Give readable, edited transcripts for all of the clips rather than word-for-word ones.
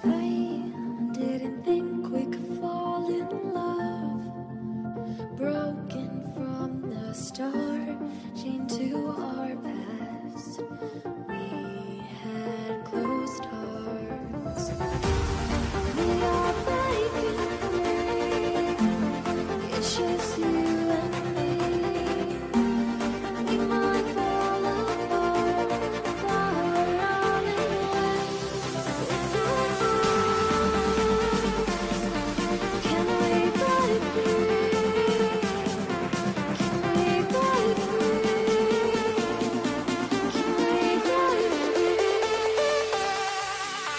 I didn't think we could fall in love. Broken from the start, chained to our past. We had closed hearts. We are breaking free. It's just you and me. We might fall apart, but we're running away. Can we break free? Can we break free? Can we break free?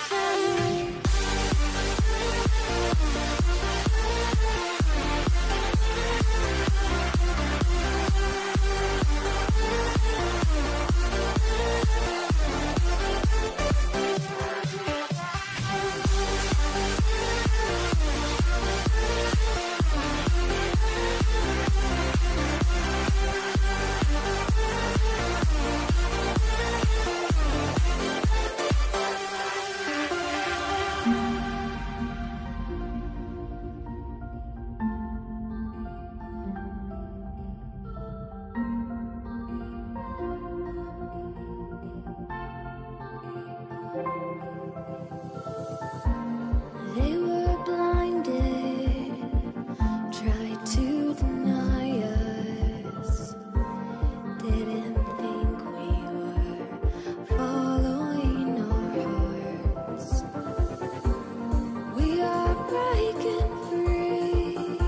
Can we? They were blinded, tried to deny us. Didn't think we were following our hearts. We are breaking free.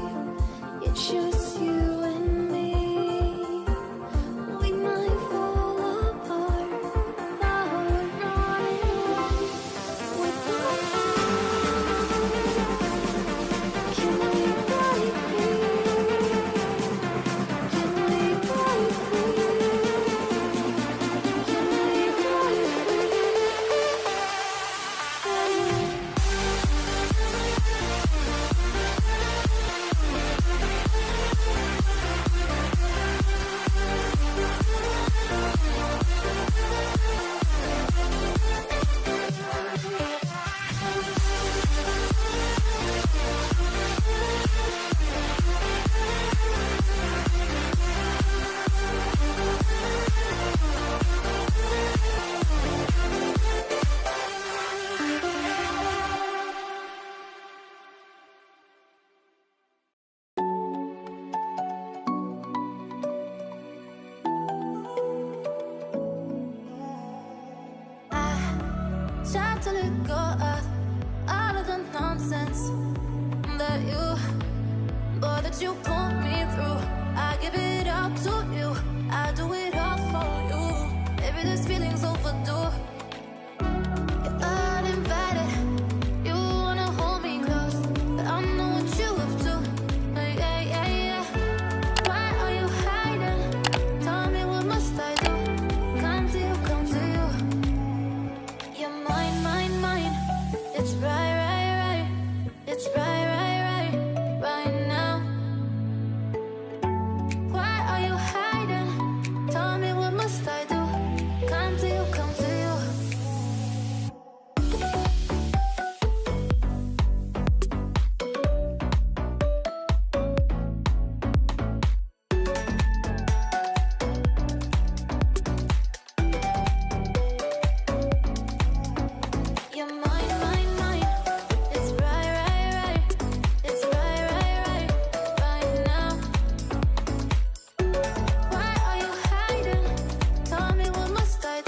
It's just you and me. We might fall apart, but we're running away. With our can we break free? Can we break free? Can we break free? Can we? Tried to let go of all of the nonsense that you put me through. I give it up to you. I do it all for you. Maybe this feeling's overdue.